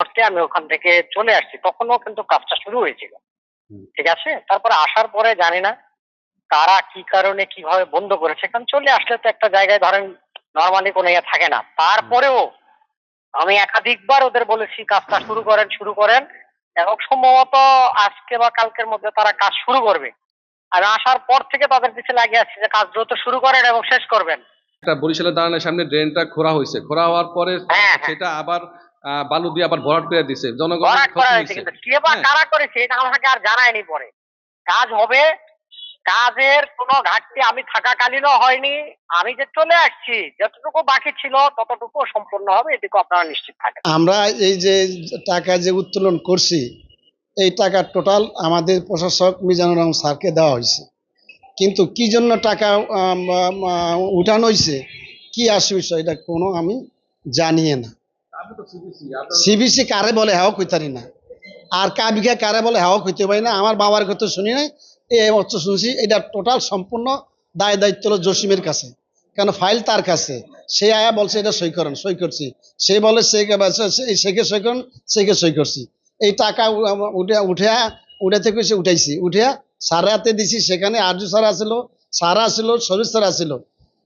করতে আমি ওখান থেকে চলে আসছি, তখনও কিন্তু কাজটা শুরু হয়েছিল। ঠিক আছে? তারপরে আসার পরে জানি না কারা কি কারণে কিভাবে বন্ধ করেছে। কারণ চলে আসলে তো একটা জায়গায় ধরেন নরমালি কোনো ইয়ে থাকে না। তারপরেও আমি একাধিকবার ওদের বলেছি কাজটা শুরু করেন, শুরু করেন, এবং সম্ভবত আজকে বা কালকের মধ্যে তারা কাজ শুরু করবে। আমি আসার পর থেকে তাদের পিছে লাগিয়ে আছি যে কাজ দ্রুত শুরু করেন এবং শেষ করবেন। একটা বরিশালের দালানের সামনে ড্রেনটা খোঁড়া হয়েছে, খোঁড়া হওয়ার পরে হ্যাঁ, হ্যাঁ। সেটা আবার বালু দিয়ে আবার ভরাট করে দিছে, জনগণের ভরাট করা ক্ষতি হয়েছে, হয়েছে। কিন্তু কে বা হ্যাঁ, কারা করেছে এটা আমাকে আর জানায়নি পরে। কাজ হবে, কাজের কোনো ঘাটতি আমি থাকাকালীনও হয়নি। আমি যে চলে আসছি, যতটুকু বাকি ছিল ততটুকু সম্পূর্ণ হবে, এটুকু আপনারা নিশ্চিত থাকেন। আমরা এই যে টাকা যে উত্তোলন করছি, এই টাকা টোটাল আমাদের প্রশাসক মিজানুর রহমান স্যারকে দেওয়া হয়েছে। কিন্তু কি জন্য টাকা উঠানো হয়েছে, কি আসে বিষয়, এটা কোনো আমি জানিয়ে না। সিবিসি কারে বলে হাও কইতারি না, আর কাবিকা কারে বলে হাও কইতে পারি না। আমার বাবার কথা শুনি নাই, এই অর্থ শুনছি। এটা টোটাল সম্পূর্ণ দায় দায়িত্ব হলো জসিমের কাছে, কেন ফাইল তার কাছে। সে আয়া বলছে এটা সই করেন, সই করছি। সে বলে সেকে সই করেন, সেকে সই করছি। এই টাকা উঠে থেকে সে উঠাইছি, উঠিয়া সারা হাতে দিছি। সেখানে আরজু স্যার আসিল, সারা আসিল, শরীর স্যার আসিল।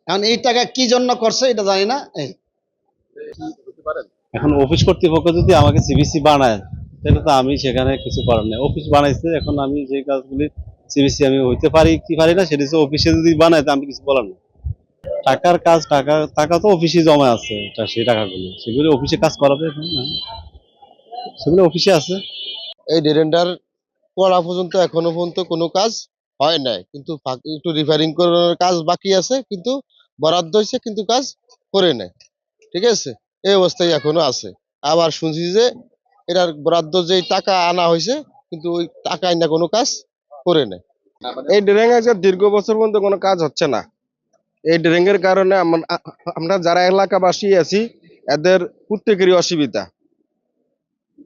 এখন এই টাকা কি জন্য করছে এটা জানি না। এখন অফিস কর্তৃপক্ষ যদি আমাকে সিবিসি বানায়, তাহলে তো আমি সেখানে কিছু করার নেই। অফিস বানাইছে, এখন আমি যে কাজগুলি সিবিসি আমি হইতে পারি কি পারি না সেটা অফিসে যদি বানায়, তো আমি কিছু বলার নেই। টাকার কাজ, টাকা টাকা তো অফিসে জমা আছে, সেই টাকাগুলো সেগুলো অফিসে কাজ করাবে না, সেগুলো অফিসে আছে। এই ড্রেনটার করা পর্যন্ত এখনো পর্যন্ত কোনো কাজ হয় নাই, কিন্তু একটু রিপেয়ারিং করার কাজ বাকি আছে, কিন্তু বরাদ্দ হয়েছে কিন্তু কাজ করে নাই। ঠিক আছে, এই অবস্থায় এখনো আছে। আবার শুনছি যে এটার বরাদ্দ যে টাকা আনা হয়েছে, কিন্তু ওই টাকায় না কোনো কাজ করে নাই। এই ড্রেন যে দীর্ঘ বছর পর্যন্ত কোনো কাজ হচ্ছে না। এই ড্রেন এর কারণে আমরা যারা এলাকাবাসী আছি, এদের প্রত্যেকেরই অসুবিধা।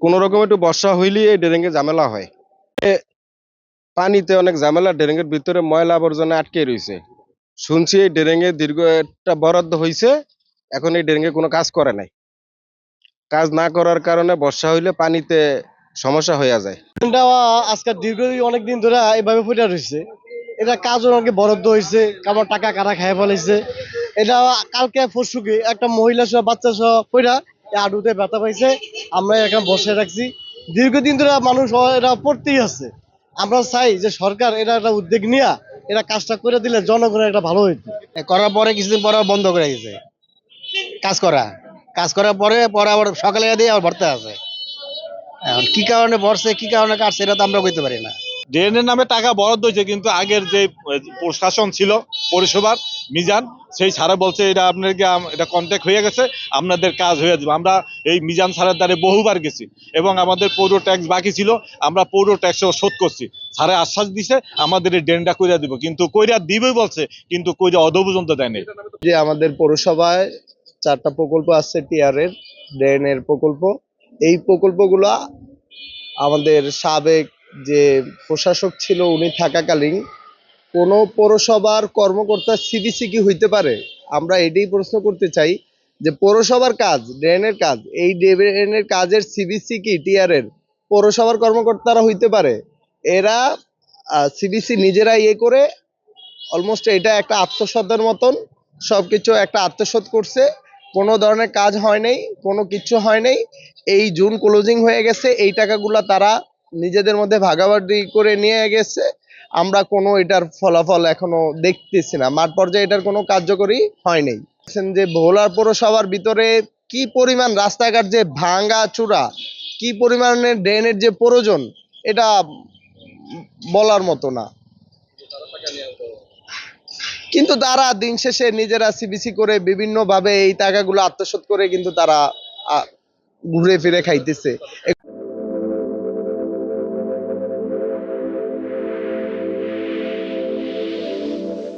কোন রকম একটু বর্ষা হইলেই এই ড্রেন ঝামেলা হয়। পানিতে অনেক ঝামেলা, ড্রেন এর ভিতরে ময়লা আবর্জনা আটকে রয়েছে। শুনছি এই ড্রেন এ দীর্ঘ একটা বরাদ্দ হয়েছে, এখন এই ড্রেন কোনো কাজ করে নাই। কাজ না করার কারণে বর্ষা হইলে পানিতে সমস্যা হয়ে যায়। এটা আজকে দীর্ঘ অনেকদিন ধরে এইভাবে ফুটে রয়েছে। এটা কাজও অনেক বরাদ্দ হয়েছে, কারণ টাকা কারা খায় ফেলেছে। এটা কালকে পরশুকে একটা মহিলা সহ বাচ্চা সহ পইরা আডুতে ব্যথা পাইছে। আমরা এখানে বসে রাখছি, দীর্ঘদিন ধরে মানুষ এটা পড়তেই আছে। আমরা চাই যে সরকার এটা একটা উদ্যোগ নিয়ে এটা কাজটা করে দিলে জনগণের একটা ভালো হইতো। করার পরে কিছুদিন পরে বন্ধ করে দিয়েছে কাজ করার পরে আবার সকালে দিয়ে আবার ভরতে আছে। এখন কি কারণে ভরছে, কি কারণে কাটছে, এটা তো আমরা কইতে পারি না। ড্রেনের নামে টাকা বরাদ্দ হয়েছে, কিন্তু আগের যে প্রশাসন ছিল পৌরসভার মিজান, সেই স্যারে বলছে এটা আপনাদেরকে এটা কন্ট্যাক্ট হয়ে গেছে, আপনাদের কাজ হয়ে যাবে। আমরা এই মিজান স্যারের দ্বারে বহুবার গেছি, এবং আমাদের পৌর ট্যাক্স বাকি ছিল, আমরা পৌর ট্যাক্সও শোধ করছি। স্যারে আশ্বাস দিছে আমাদের এই ড্রেনটা কইরা দিব, কিন্তু কইরা দিবই বলছে, কিন্তু কইরা অদ পর্যন্ত দেয়নি। যে আমাদের পৌরসভায় 4টা প্রকল্প আছে, টিআরের ড্রেনের প্রকল্প। এই প্রকল্পগুলা আমাদের সাবেক যে প্রশাসক ছিল উনি থাকাকালীন কোন পৌরসভার কর্মকর্তা সিবিসি কি হইতে পারে? আমরা এটাই প্রশ্ন করতে চাই যে পৌরসভার কাজ, ড্রেনের কাজ, এই ড্রেনের কাজের সিবিসি কি টিআরের পৌরসভার কর্মকর্তারা হইতে পারে? এরা সিবিসি নিজেরা ইয়ে করে অলমোস্ট এটা একটা আত্মসদের মতন সবকিছু একটা আত্মসদ করছে। কোনো ধরনের কাজ হয় নাই, কোনো কিছু হয় নাই। এই জুন ক্লোজিং হয়ে গেছে, এই টাকাগুলা তারা নিজেদের মধ্যে ভাগাভাগি করে নিয়ে গেছে। আমরা কোনো এটার ফলাফল এখনো দেখতেছি না, মাঠ পর্যায়ে এটার কোনো কার্যকরী হয় নাই। যে ভোলার পৌরসভার ভিতরে কি পরিমাণ রাস্তাঘাট যে ভাঙ্গা চূড়া, কি পরিমাণে ড্রেনের যে প্রয়োজন, এটা বলার মতো না। কিন্তু তারা দিন শেষে নিজেরা সিবিসি করে বিভিন্ন ভাবে এই টাকাগুলো আত্মসাৎ করে কিন্তু তারা ঘুরে ফিরে খাইতেছে।